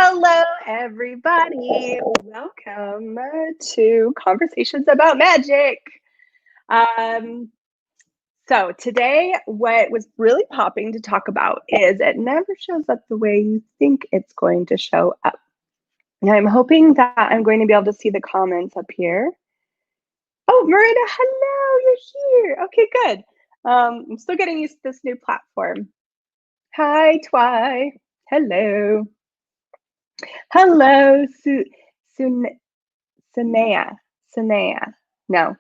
Hello, everybody. Welcome to Conversations About Magic. So today, what was really popping to talk about is it never shows up the way you think it's going to show up. Now, I'm hoping that I'm going to be able to see the comments up here. Oh, Marina, hello, you're here. Okay, good. I'm still getting used to this new platform. Hi, Twy. Hello. Hello, Sanea. No,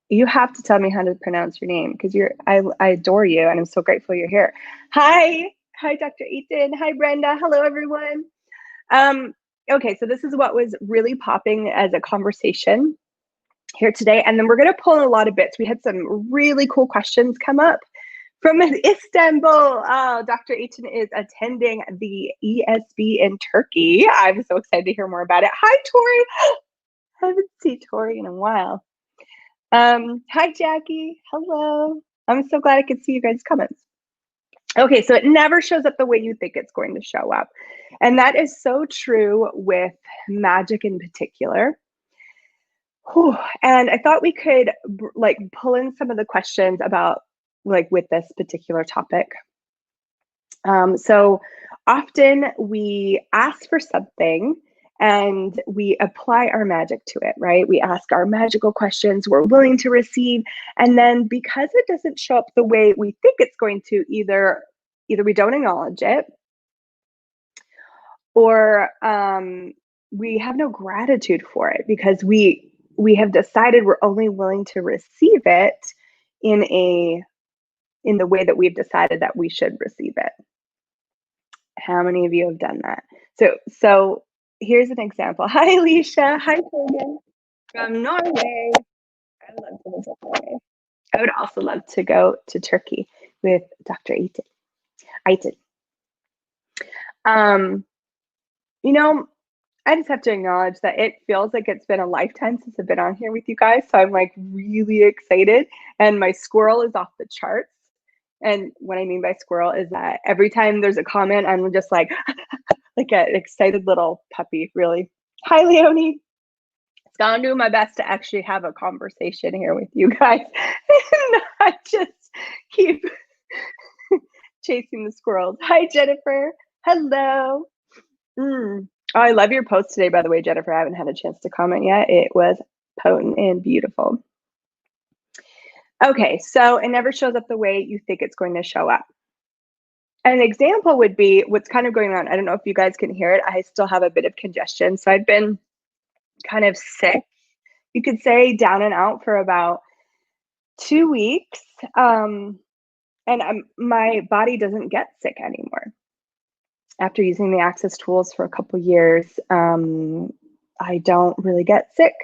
you have to tell me how to pronounce your name because I adore you and I'm so grateful you're here. Hi, Dr. Ethan. Hi, Brenda. Hello, everyone. Okay, so this is what was really popping as a conversation here today, and then we're going to pull in a lot of bits. We had some really cool questions come up from Istanbul. Dr. Ethan is attending the ESB in Turkey. I'm so excited to hear more about it. Hi, Tori. I haven't seen Tori in a while. Hi, Jackie. Hello. I'm so glad I could see you guys' comments. Okay, so it never shows up the way you think it's going to show up. And that is so true with magic in particular. Whew. And I thought we could like pull in some of the questions about like with this particular topic. So often we ask for something and we apply our magic to it, right? We ask our magical questions we're willing to receive. And then because it doesn't show up the way we think it's going to, either we don't acknowledge it or we have no gratitude for it because we have decided we're only willing to receive it in the way that we've decided that we should receive it. How many of you have done that? So here's an example. Hi, Alicia. Hi, Megan from Norway. I would love to visit Norway. I would also love to go to Turkey with Dr. Aitin. You know, I just have to acknowledge that it feels like it's been a lifetime since I've been on here with you guys. So I'm like really excited. And my squirrel is off the charts. And what I mean by squirrel is that every time there's a comment, I'm just like an excited little puppy, really. Hi, Leonie. It's gonna do my best to actually have a conversation here with you guys and not just keep chasing the squirrels. Hi, Jennifer. Hello. Oh, I love your post today, by the way, Jennifer. I haven't had a chance to comment yet. It was potent and beautiful. Okay, so it never shows up the way you think it's going to show up. An example would be what's kind of going on. I don't know if you guys can hear it. I still have a bit of congestion. So I've been kind of sick, you could say, down and out for about 2 weeks. And my body doesn't get sick anymore. After using the Access tools for a couple years, I don't really get sick.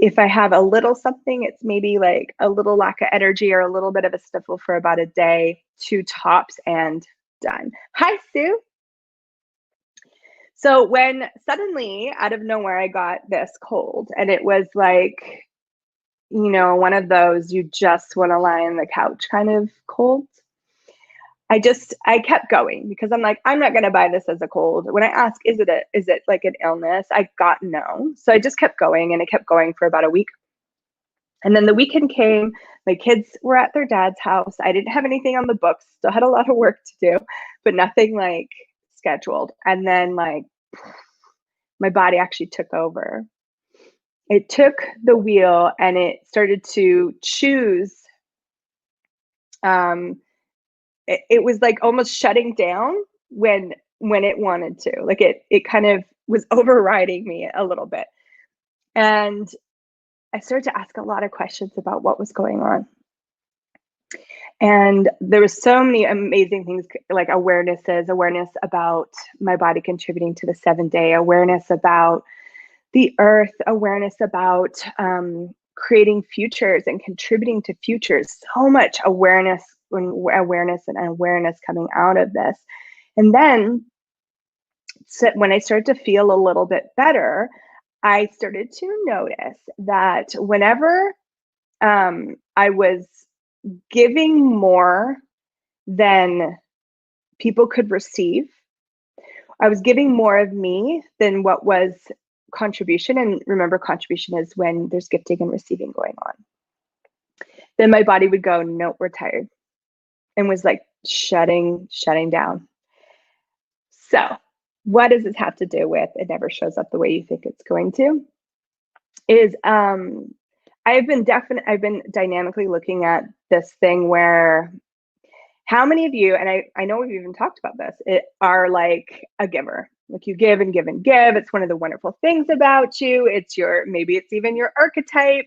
If I have a little something, it's maybe like a little lack of energy or a little bit of a sniffle for about a day, 2 tops, and done. Hi, Sue. So when suddenly out of nowhere, I got this cold and it was like, you know, one of those you just want to lie on the couch kind of colds. I kept going because I'm like, I'm not going to buy this as a cold. When I ask, is it like an illness? I got no. So I just kept going and it kept going for about a week. And then the weekend came, my kids were at their dad's house. I didn't have anything on the books, still had a lot of work to do, but nothing like scheduled. And then like my body actually took over. It took the wheel and it started to choose. It was like almost shutting down when it wanted to. Like it kind of was overriding me a little bit. And I started to ask a lot of questions about what was going on. And there was so many amazing things, like awareness about my body contributing to the 7-day, awareness about the earth, awareness about creating futures and contributing to futures. So much awareness coming out of this. And then when I started to feel a little bit better, I started to notice that whenever I was giving more than people could receive, I was giving more of me than what was contribution. And remember, contribution is when there's gifting and receiving going on. Then my body would go, nope, we're tired, and was like shutting down. So what does this have to do with it never shows up the way you think it's going to? Is I've been dynamically looking at this thing where how many of you, and I know we've even talked about this, are like a giver. Like you give and give and give. It's one of the wonderful things about you. Maybe it's even your archetype.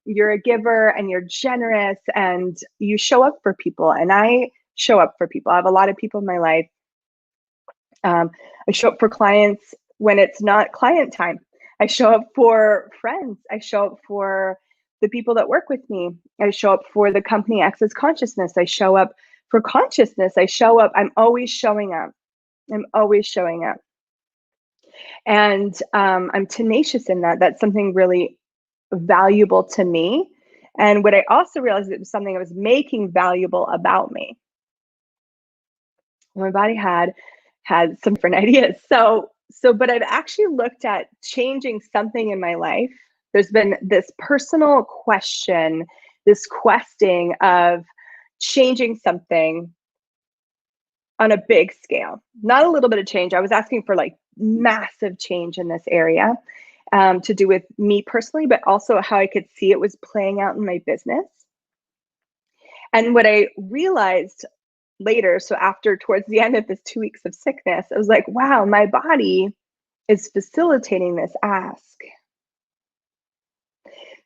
You're a giver and you're generous and you show up for people. And I show up for people. I have a lot of people in my life. I show up for clients when it's not client time. I show up for friends. I show up for the people that work with me. I show up for the company Access Consciousness. I show up for consciousness. I'm always showing up. I'm always showing up. And I'm tenacious in that. That's something really valuable to me. And what I also realized, it was something I was making valuable about me. My body had some different ideas. But I've actually looked at changing something in my life. There's been this personal question, this questing of changing something on a big scale, not a little bit of change. I was asking for like massive change in this area to do with me personally, but also how I could see it was playing out in my business. And what I realized later, so towards the end of this 2 weeks of sickness, I was like, wow, my body is facilitating this ask.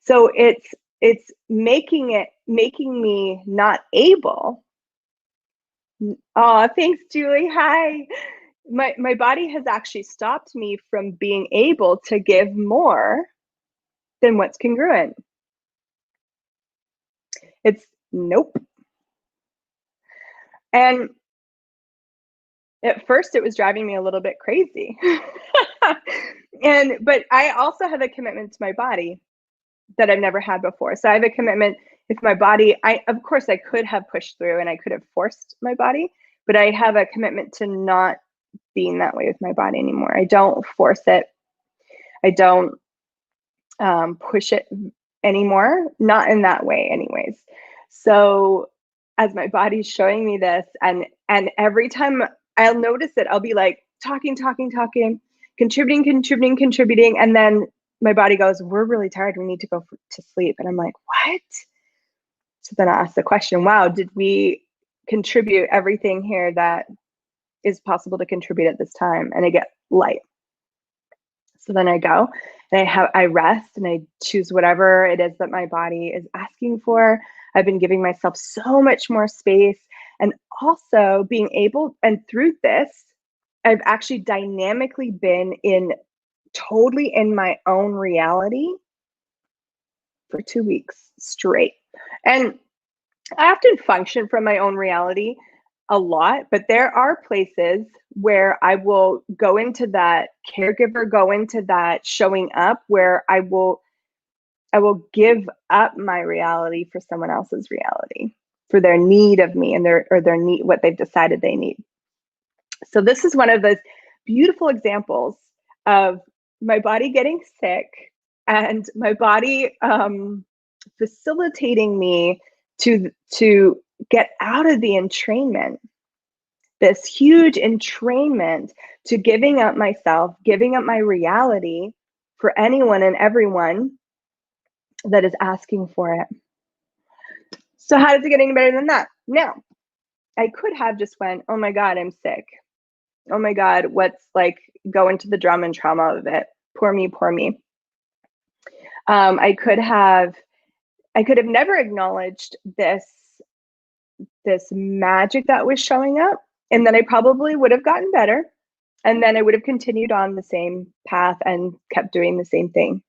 So it's making me not able. Oh, thanks, Julie. Hi. My body has actually stopped me from being able to give more than what's congruent. It's nope. And at first it was driving me a little bit crazy. But I also have a commitment to my body that I've never had before. So I have a commitment. If my body, of course I could have pushed through and I could have forced my body, but I have a commitment to not being that way with my body anymore. I don't force it. I don't push it anymore, not in that way anyways. So as my body's showing me this, and every time I'll notice it, I'll be like talking, contributing, and then my body goes, we're really tired, we need to go to sleep. And I'm like, what? So then I ask the question, wow, did we contribute everything here that is possible to contribute at this time? And I get light. So then I go and I rest and I choose whatever it is that my body is asking for. I've been giving myself so much more space, and also being able, and through this, I've actually dynamically been totally in my own reality for 2 weeks straight. And I often function from my own reality a lot, but there are places where I will go into that caregiver, go into that showing up, where I will give up my reality for someone else's reality, for their need of me and their need, what they've decided they need. So this is one of those beautiful examples of my body getting sick and my body facilitating me to get out of the entrainment, this huge entrainment to giving up myself, giving up my reality for anyone and everyone that is asking for it. So how does it get any better than that? Now, I could have just went, oh my God, I'm sick. Oh my God, what's like, go into the drama and trauma of it. Poor me, poor me. I could have never acknowledged this magic that was showing up, and then I probably would have gotten better, and then I would have continued on the same path and kept doing the same thing.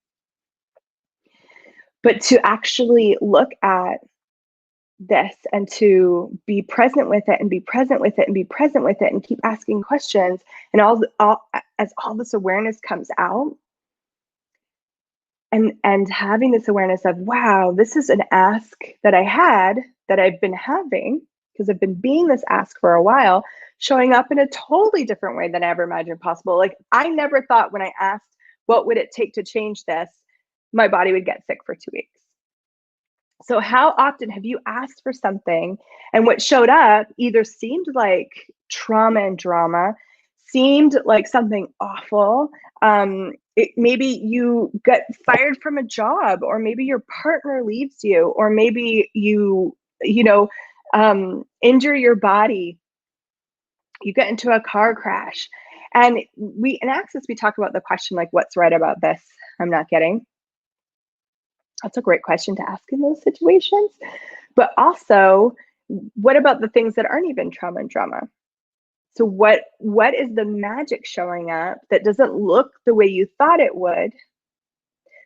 But to actually look at this and to be present with it and be present with it and be present with it and keep asking questions, and as all this awareness comes out, and having this awareness of, wow, this is an ask that I've been having, because I've been being this ask for a while, showing up in a totally different way than I ever imagined possible. Like, I never thought when I asked, what would it take to change this, my body would get sick for 2 weeks. So how often have you asked for something and what showed up either seemed like trauma and drama, seemed like something awful. Maybe you get fired from a job, or maybe your partner leaves you, or maybe you injure your body. You get into a car crash. And in Access, we talk about the question, like, what's right about this? I'm not getting. That's a great question to ask in those situations. But also, what about the things that aren't even trauma and drama? So what is the magic showing up that doesn't look the way you thought it would?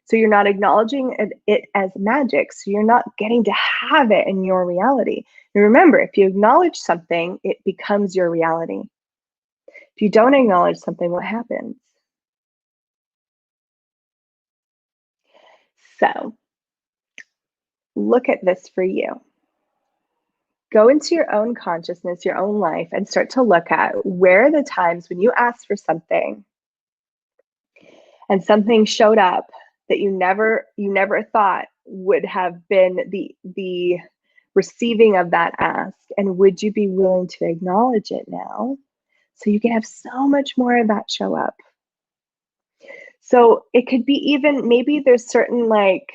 So you're not acknowledging it as magic. So you're not getting to have it in your reality. And remember, if you acknowledge something, it becomes your reality. If you don't acknowledge something, what happens? So look at this for you. Go into your own consciousness, your own life, and start to look at where are the times when you asked for something and something showed up that you never thought would have been the receiving of that ask, and would you be willing to acknowledge it now so you can have so much more of that show up? So it could be even, maybe there's certain like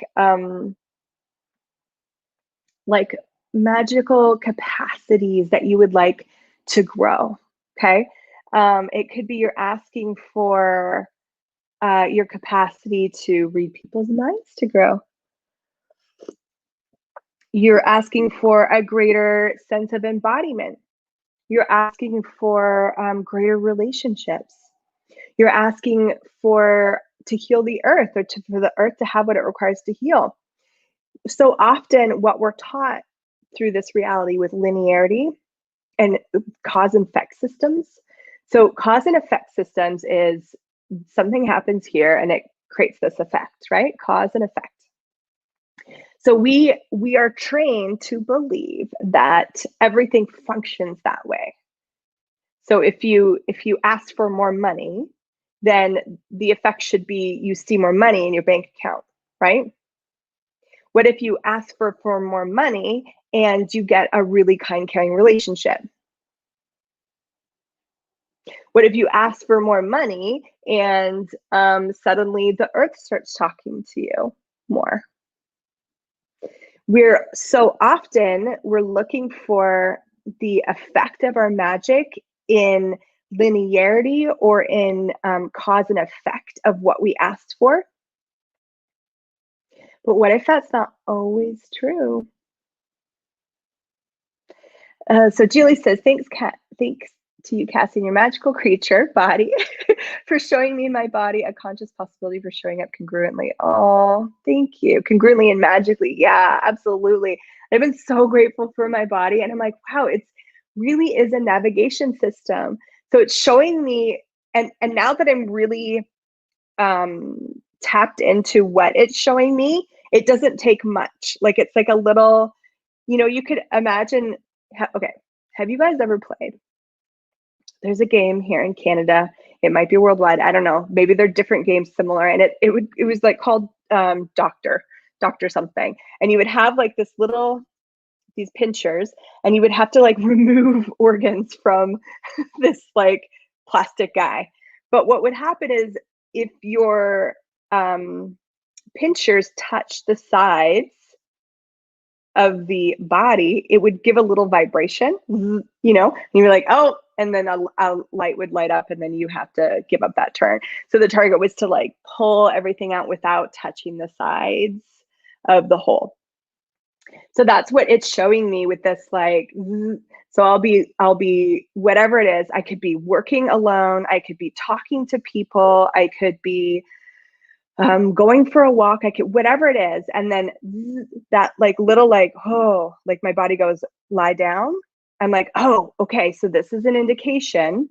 magical capacities that you would like to grow, okay? It could be you're asking for your capacity to read people's minds to grow. You're asking for a greater sense of embodiment. You're asking for greater relationships. You're asking to heal the earth, or for the earth to have what it requires to heal. So often what we're taught through this reality with linearity and cause and effect systems. So cause and effect systems is something happens here and it creates this effect, right? Cause and effect. So we are trained to believe that everything functions that way. So if you ask for more money, then the effect should be you see more money in your bank account, right? What if you ask for more money and you get a really kind, caring relationship? What if you ask for more money and suddenly the earth starts talking to you more? We're looking for the effect of our magic in linearity or in cause and effect of what we asked for. But what if that's not always true? So Julie says, thanks to you, Cassy, and your magical creature body for showing me in my body a conscious possibility for showing up congruently. Oh, thank you. Congruently and magically. Yeah, absolutely. I've been so grateful for my body. And I'm like, wow, it's really is a navigation system. So it's showing me, and now that I'm really tapped into what it's showing me, it doesn't take much. Like, it's like a little, you could imagine, okay, have you guys ever played? There's a game here in Canada. It might be worldwide. I don't know. Maybe they're different games similar. And it was like called Doctor something. And you would have like these pinchers, and you would have to like remove organs from this like plastic guy. But what would happen is if your pinchers touch the sides of the body, it would give a little vibration, and you're like, oh, and then a light would light up, and then you have to give up that turn. So the target was to like pull everything out without touching the sides of the hole. So that's what it's showing me with this, like, so I'll be whatever it is. I could be working alone, I could be talking to people, I could be going for a walk, I could, whatever it is. And then that like little, like, oh, like my body goes, lie down. I'm like, oh, okay. So this is an indication.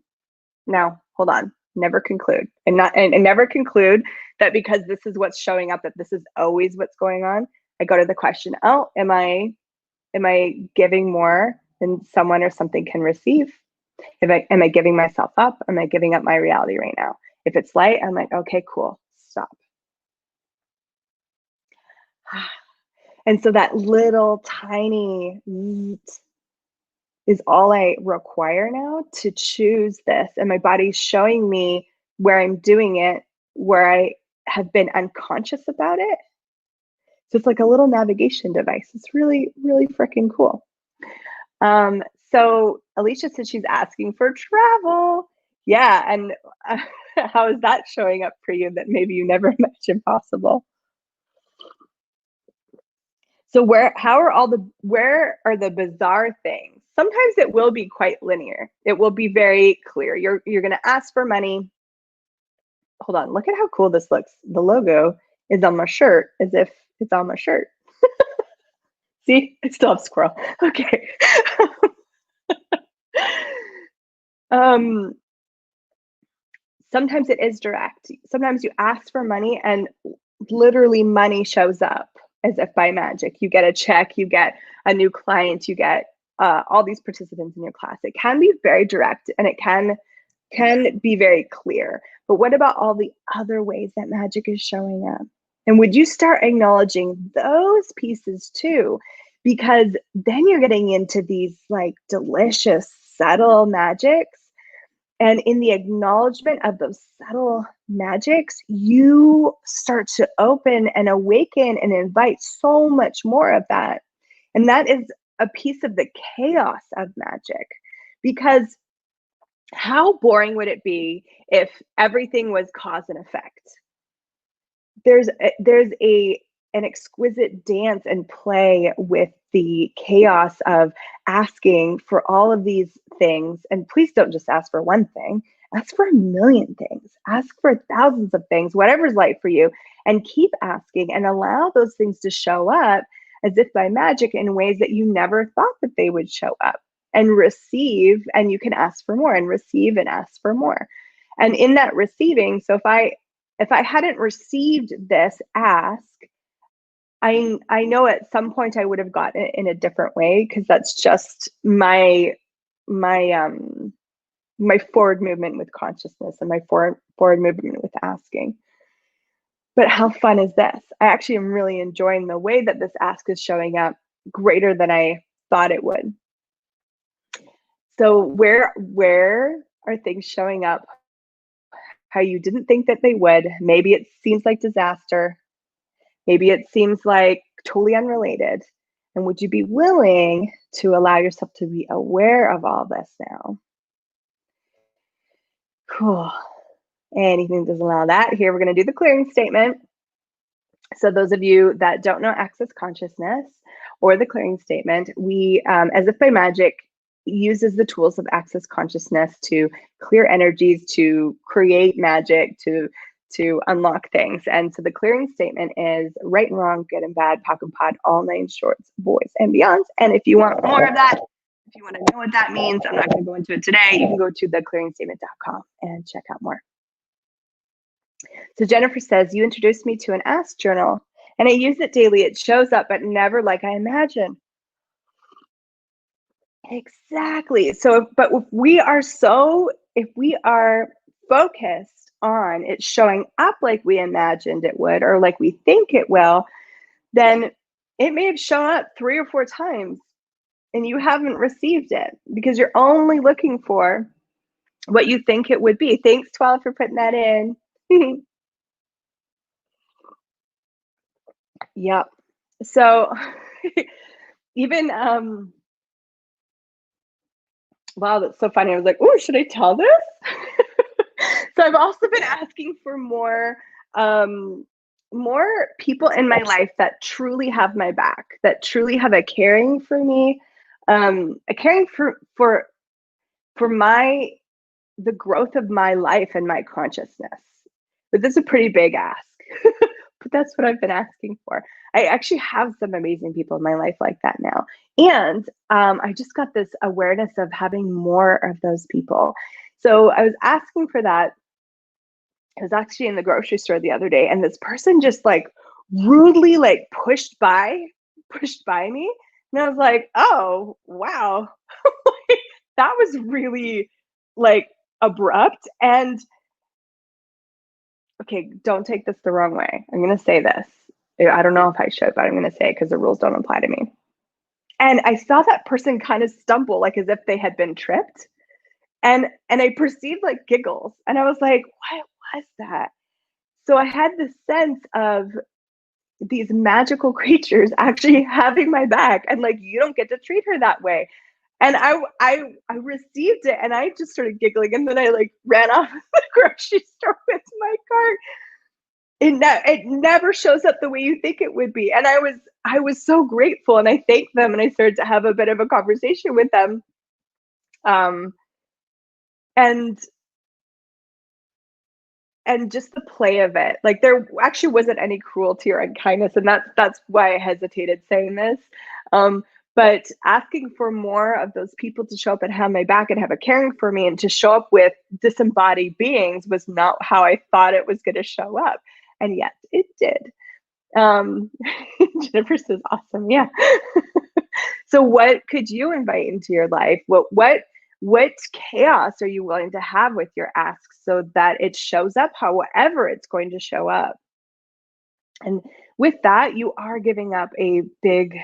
Now, hold on, never conclude. And never conclude that because this is what's showing up, that this is always what's going on. I go to the question, oh, am I giving more? and someone or something can receive. Am I giving myself up? Am I giving up my reality right now? If it's light, I'm like, okay, cool, stop. And so that little tiny is all I require now to choose this. And my body's showing me where I'm doing it, where I have been unconscious about it. So it's like a little navigation device. It's really, really freaking cool. So Alicia said she's asking for travel. Yeah, and how is that showing up for you that maybe you never imagined possible? So where are the bizarre things? Sometimes it will be quite linear. It will be very clear. You're going to ask for money. Hold on, look at how cool this looks. The logo is on my shirt as if it's on my shirt. See, I still have squirrel. Okay. Sometimes it is direct. Sometimes you ask for money and literally money shows up as if by magic. You get a check, you get a new client, you get all these participants in your class. It can be very direct and it can be very clear. But what about all the other ways that magic is showing up? And would you start acknowledging those pieces too? Because then you're getting into these like delicious, subtle magics. And in the acknowledgement of those subtle magics, you start to open and awaken and invite so much more of that. And that is a piece of the chaos of magic. Because how boring would it be if everything was cause and effect? There's an exquisite dance and play with the chaos of asking for all of these things. And please don't just ask for one thing, ask for a million things, ask for thousands of things, whatever's right for you, and keep asking and allow those things to show up as if by magic in ways that you never thought that they would show up, and receive, and you can ask for more and receive and ask for more. And in that receiving, so if I hadn't received this ask, I know at some point I would have gotten it in a different way, because that's just my forward movement with consciousness and my forward movement with asking. But how fun is this? I actually am really enjoying the way that this ask is showing up greater than I thought it would. So where are things showing up how you didn't think that they would? Maybe it seems like disaster. Maybe it seems like totally unrelated. And would you be willing to allow yourself to be aware of all this now? Cool. Anything that doesn't allow that, here we're going to do the clearing statement. So those of you that don't know Access Consciousness or the clearing statement, we, as if by magic, uses the tools of Access Consciousness to clear energies, to create magic, to unlock things. And so the clearing statement is right and wrong, good and bad, POC and POD, all 9 shorts, boys and beyonds. And if you want more of that, if you want to know what that means, I'm not going to go into it today. You can go to theclearingstatement.com and check out more. So Jennifer says, you introduced me to an ask journal and I use it daily. It shows up, but never like I imagined. Exactly. So, but if we are focused on it showing up like we imagined it would, or like we think it will, then it may have shown up 3 or 4 times and you haven't received it because you're only looking for what you think it would be. Thanks, 12, for putting that in. Yep. So even, wow, that's so funny. I was like, oh, should I tell this? So I've also been asking for more people in my life that truly have my back, that truly have a caring for me, a caring for the growth of my life and my consciousness. But this is a pretty big ask. But that's what I've been asking for. I actually have some amazing people in my life like that now. And I just got this awareness of having more of those people. So I was asking for that. I was actually in the grocery store the other day, and this person just like rudely like pushed by me. And I was like, oh, wow. That was really like abrupt. And okay, don't take this the wrong way. I'm going to say this. I don't know if I should, but I'm going to say it because the rules don't apply to me. And I saw that person kind of stumble, like as if they had been tripped. And I perceived like giggles. And I was like, what was that? So I had this sense of these magical creatures actually having my back, and like, you don't get to treat her that way. And I received it, and I just started giggling, and then I like ran off to the grocery store with my cart. It never shows up the way you think it would be. And I was so grateful, and I thanked them, and I started to have a bit of a conversation with them. And just the play of it, like there actually wasn't any cruelty or unkindness, and that's why I hesitated saying this. But asking for more of those people to show up and have my back and have a caring for me and to show up with disembodied beings was not how I thought it was going to show up, and yet it did. Jennifer says, "Awesome, yeah." So, what could you invite into your life? What chaos are you willing to have with your asks so that it shows up however it's going to show up? And with that, you are giving up a big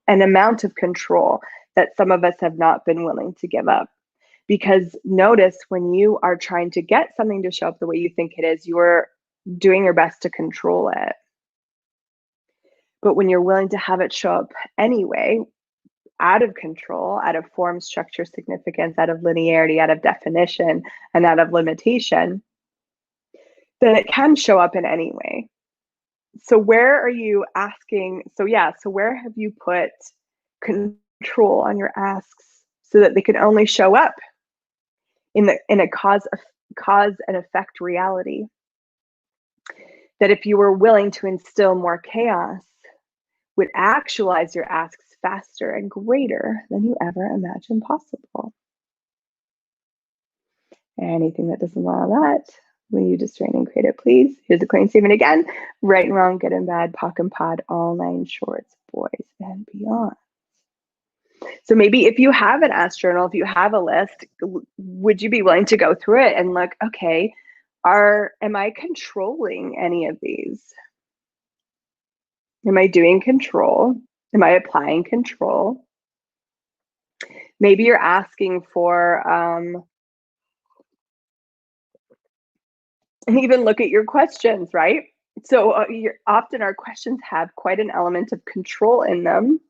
an amount of control that some of us have not been willing to give up. Because notice, when you are trying to get something to show up the way you think it is, you're doing your best to control it. But when you're willing to have it show up anyway, out of control, out of form, structure, significance, out of linearity, out of definition, and out of limitation, then it can show up in any way. So where are you asking? So where have you put control on your asks so that they can only show up in a cause and effect reality? That if you were willing to instill more chaos, would actualize your asks faster and greater than you ever imagined possible. Anything that doesn't allow that, will you distrain and create it, please? Here's the claim statement again. Right and wrong, good and bad, POC and POD, all 9 shorts, boys and beyond. So maybe if you have an ask journal, if you have a list, would you be willing to go through it and look, okay, am I controlling any of these? Am I doing control? Am I applying control? Maybe you're asking for, and even look at your questions, right? So often our questions have quite an element of control in them.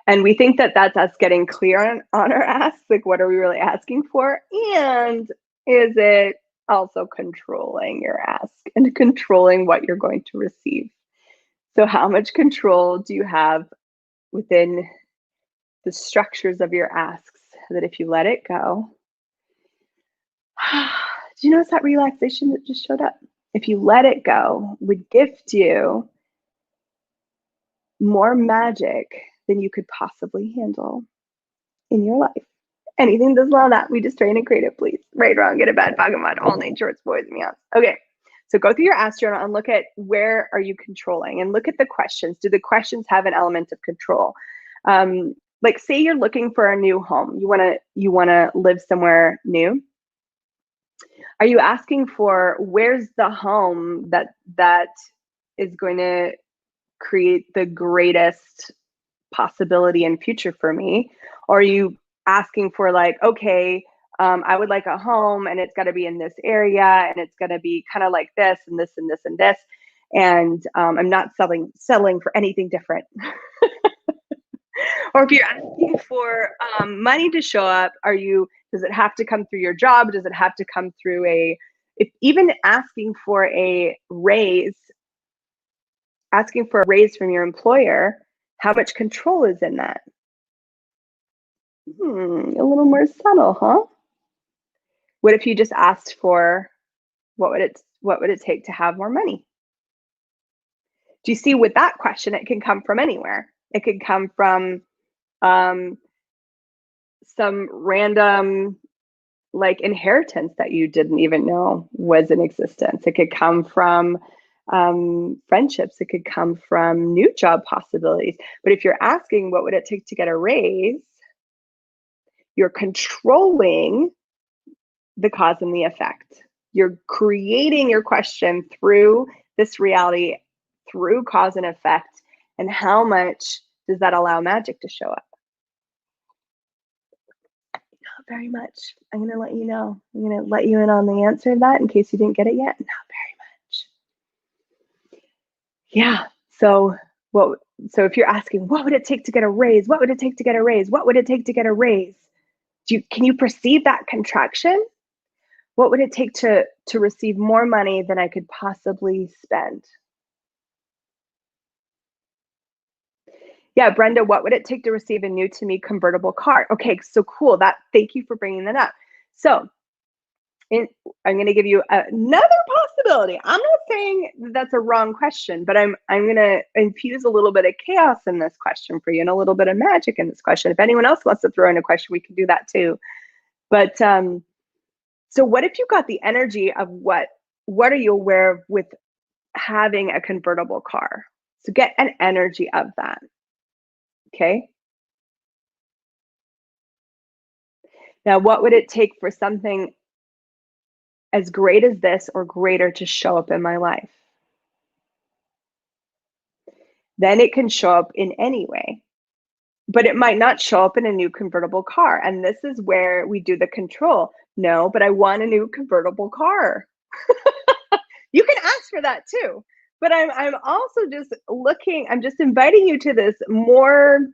And we think that that's us getting clear on our asks, like what are we really asking for? And is it also controlling your ask and controlling what you're going to receive? So how much control do you have within the structures of your asks that if you let it go, do you notice that relaxation that just showed up? If you let it go, would gift you more magic than you could possibly handle in your life. Anything doesn't allow that, we just train and create it, please. Right, wrong, good, bad, Pokemon, all 9 shorts, boys and beyond. Okay, so go through your ask journal and look at where are you controlling, and look at the questions. Do the questions have an element of control? Like say you're looking for a new home. You wanna live somewhere new. Are you asking for where's the home that is going to create the greatest possibility and future for me? Or are you asking for like, okay, I would like a home and it's got to be in this area and it's going to be kind of like this and this and this and this, and I'm not settling for anything different. Or if you're asking for money to show up, does it have to come through your job? Does it have to come through even asking for a raise from your employer, how much control is in that? A little more subtle, huh? What if you just asked for, what would it take to have more money? Do you see with that question, it can come from anywhere. It could come from some random like inheritance that you didn't even know was in existence. It could come from friendships. It could come from new job possibilities. But if you're asking, what would it take to get a raise? You're controlling the cause and the effect. You're creating your question through this reality, through cause and effect. And how much does that allow magic to show up? Not very much. I'm going to let you know. I'm going to let you in on the answer to that in case you didn't get it yet. Not very much. Yeah. So if you're asking, what would it take to get a raise? What would it take to get a raise? What would it take to get a raise? Can you perceive that contraction? What would it take to receive more money than I could possibly spend? Yeah, Brenda, what would it take to receive a new to me convertible car? Okay, so cool. Thank you for bringing that up. So I'm going to give you another possibility. I'm not saying that's a wrong question, but I'm going to infuse a little bit of chaos in this question for you and a little bit of magic in this question. If anyone else wants to throw in a question, we can do that too. But so what if you got the energy of what are you aware of with having a convertible car? So get an energy of that. Okay. Now, what would it take for something as great as this or greater to show up in my life? Then it can show up in any way, but it might not show up in a new convertible car. And this is where we do the control. No, but I want a new convertible car. You can ask for that too. But I'm also just I'm just inviting you to this more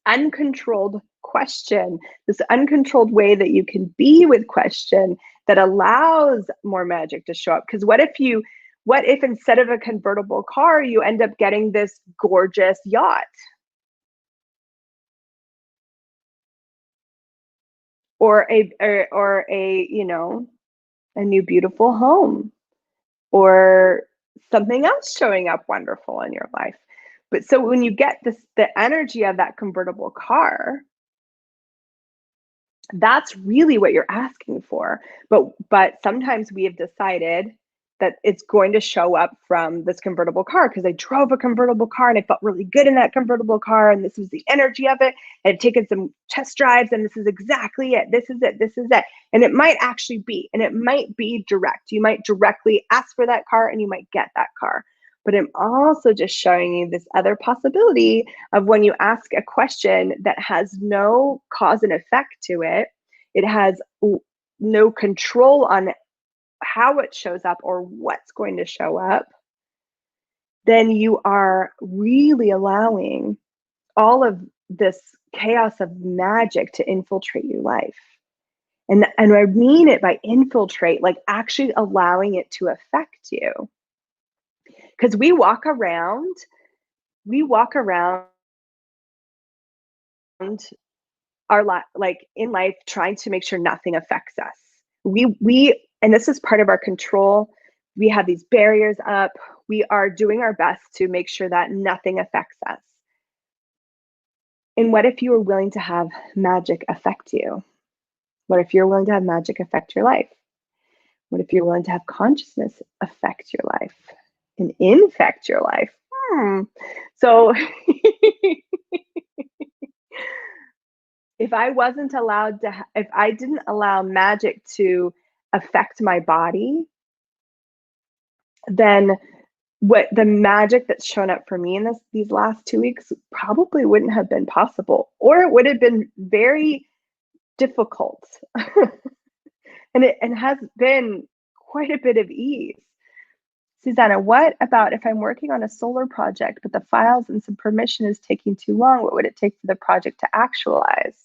uncontrolled question, this uncontrolled way that you can be with question that allows more magic to show up. Because what if instead of a convertible car, you end up getting this gorgeous yacht? Or a new beautiful home, or something else showing up wonderful in your life. But so when you get the energy of that convertible car, that's really what you're asking for. But sometimes we have decided that it's going to show up from this convertible car because I drove a convertible car and I felt really good in that convertible car, and this was the energy of it. I've taken some test drives and this is exactly it. This is it. This is it. And it might actually be, and it might be direct. You might directly ask for that car and you might get that car. But I'm also just showing you this other possibility of when you ask a question that has no cause and effect to it, it has no control on how it shows up or what's going to show up, then you are really allowing all of this chaos of magic to infiltrate your life. And I mean it by infiltrate, like actually allowing it to affect you. Because we walk around our like in life trying to make sure nothing affects us. And this is part of our control. We have these barriers up. We are doing our best to make sure that nothing affects us. And what if you were willing to have magic affect you? What if you're willing to have magic affect your life? What if you're willing to have consciousness affect your life and infect your life? So if I didn't allow magic to affect my body, then what the magic that's shown up for me in these last 2 weeks probably wouldn't have been possible, or it would have been very difficult. and it has been quite a bit of ease. Susanna, what about if I'm working on a solar project, but the files and some permission is taking too long? What would it take for the project to actualize?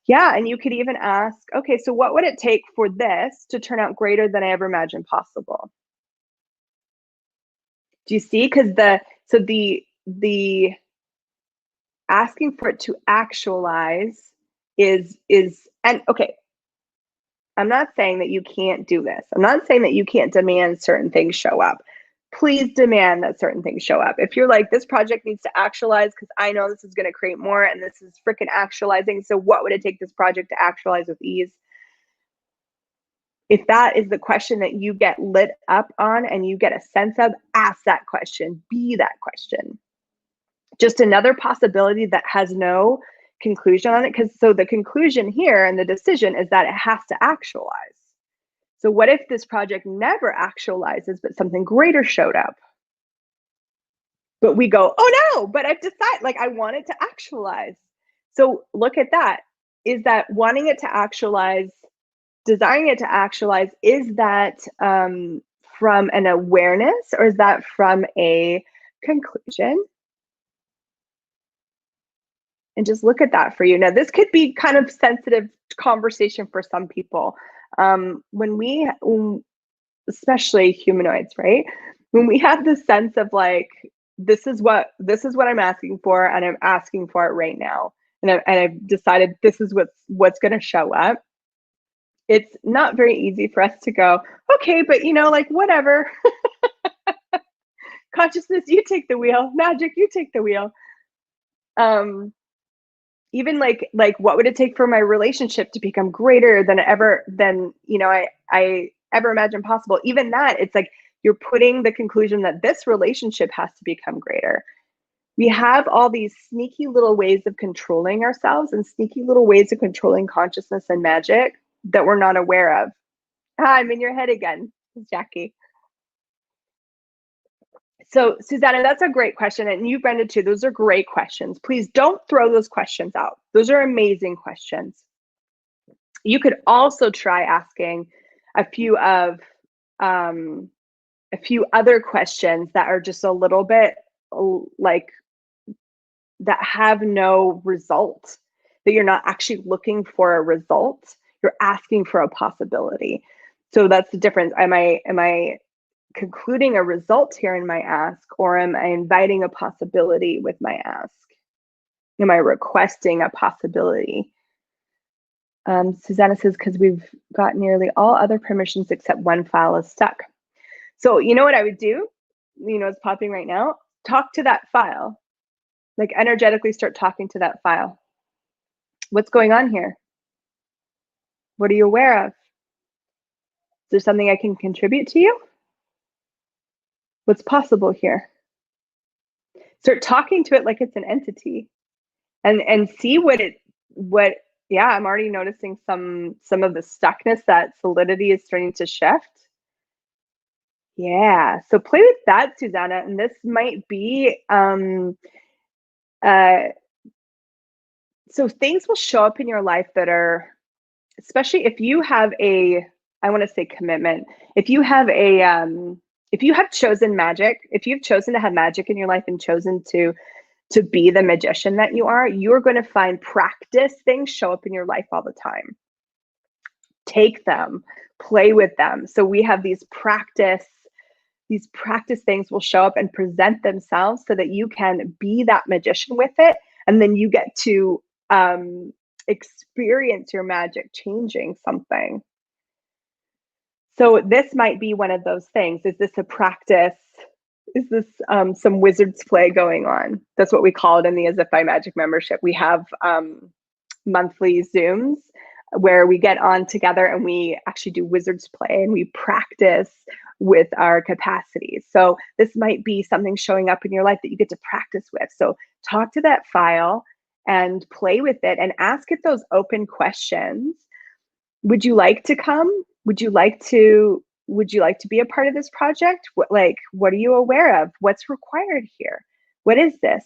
Yeah, and you could even ask, okay, so what would it take for this to turn out greater than I ever imagined possible? Do you see? Because the asking for it to actualize is and okay, I'm not saying that you can't do this. I'm not saying that you can't demand certain things show up. Please demand that certain things show up. If you're like, this project needs to actualize because I know this is going to create more and this is freaking actualizing. So what would it take this project to actualize with ease? if that is the question that you get lit up on and you get a sense of, ask that question, be that question. Just another possibility that has no conclusion on it, because so the conclusion here and the decision is that it has to actualize. So what if this project never actualizes, but something greater showed up? But we go, oh no, but I've decided, like, I want it to actualize. So look at that. Is that wanting it to actualize, desiring it to actualize, is that from an awareness, or is that from a conclusion? And just look at that for you. Now, this could be kind of sensitive conversation for some people. Especially humanoids, right? When we have this sense of like, this is what I'm asking for, and I'm asking for it right now, and I've decided this is what's going to show up. It's not very easy for us to go, okay, but like, whatever. Consciousness, you take the wheel. Magic, you take the wheel. Even like what would it take for my relationship to become greater than I ever imagined possible? Even that, it's like you're putting the conclusion that this relationship has to become greater. We have all these sneaky little ways of controlling ourselves and sneaky little ways of controlling consciousness and magic that we're not aware of. I'm in your head again, Jackie. So Susanna, that's a great question. And you, Brenda, too. Those are great questions. Please don't throw those questions out. Those are amazing questions. You could also try asking a few other questions that are just a little bit like, that have no result, that you're not actually looking for a result. You're asking for a possibility. So that's the difference. Am I concluding a result here in my ask, or am I inviting a possibility with my ask? Am I requesting a possibility? Susanna says, because we've got nearly all other permissions except one file is stuck. So you know what I would do? It's popping right now. Talk to that file. Like, energetically start talking to that file. What's going on here? What are you aware of? Is there something I can contribute to you? What's possible here? Start talking to it like it's an entity, and see yeah, I'm already noticing some of the stuckness, that solidity is starting to shift. Yeah, so play with that, Susanna, and this might be so things will show up in your life that are, especially if you have I want to say commitment, if you have chosen magic, if you've chosen to have magic in your life and chosen to be the magician that you are, you're going to find practice things show up in your life all the time. Take them, play with them. So we have these practice things will show up and present themselves so that you can be that magician with it. And then you get to experience your magic changing something. So this might be one of those things. Is this a practice? Is this some wizard's play going on? That's what we call it in the As If by Magic membership. We have monthly Zooms where we get on together and we actually do wizard's play and we practice with our capacities. So this might be something showing up in your life that you get to practice with. So talk to that file and play with it and ask it those open questions. Would you like to come? Would you like to be a part of this project? What are you aware of? What's required here? What is this?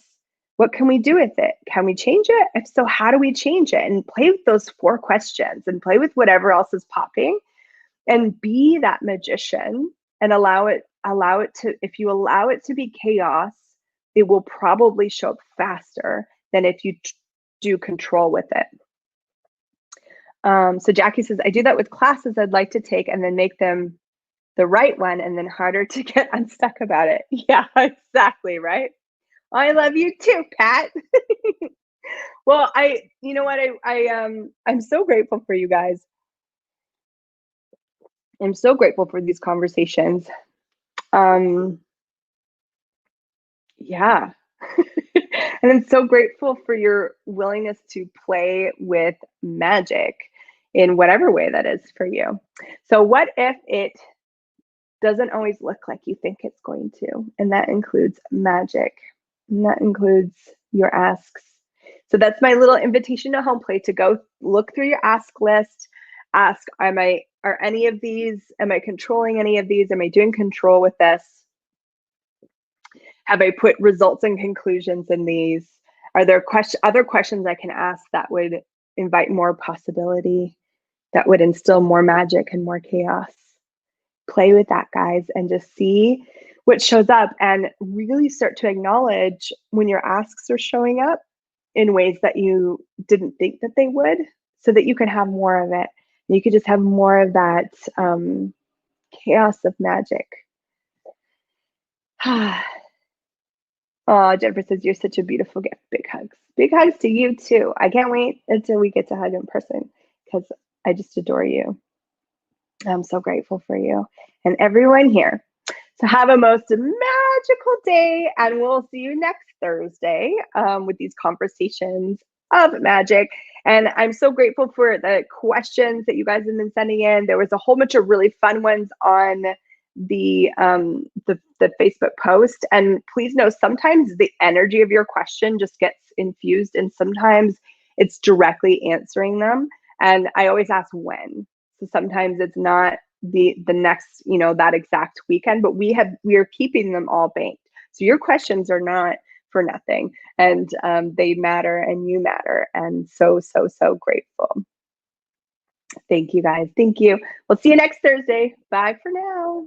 What can we do with it? Can we change it? If so, how do we change it? And play with those 4 questions and play with whatever else is popping and be that magician and allow it to, if you allow it to be chaos, it will probably show up faster than if you do control with it. So Jackie says, I do that with classes I'd like to take and then make them the right one and then harder to get unstuck about it. Yeah, exactly, right? I love you too, Pat. Well, you know what? I'm so grateful for you guys. I'm so grateful for these conversations. Yeah. And I'm so grateful for your willingness to play with magic in whatever way that is for you. So what if it doesn't always look like you think it's going to? And that includes magic. And that includes your asks. So that's my little invitation to home plate, to go look through your ask list. Ask, are any of these, am I controlling any of these? Am I doing control with this? Have I put results and conclusions in these? Are there other questions I can ask that would invite more possibility, that would instill more magic and more chaos? Play with that, guys, and just see what shows up, and really start to acknowledge when your asks are showing up in ways that you didn't think that they would, so that you can have more of it. You could just have more of that chaos of magic. Oh, Jennifer says, you're such a beautiful gift. Big hugs. Big hugs to you too. I can't wait until we get to hug in person, because I just adore you. I'm so grateful for you and everyone here. So have a most magical day, and we'll see you next Thursday with these conversations of magic. And I'm so grateful for the questions that you guys have been sending in. There was a whole bunch of really fun ones on the Facebook post. And please know, sometimes the energy of your question just gets infused, and sometimes it's directly answering them. And I always ask when. So sometimes it's not the next, that exact weekend, but we are keeping them all banked. So your questions are not for nothing, and they matter, and you matter. And so grateful. Thank you, guys. Thank you. We'll see you next Thursday. Bye for now.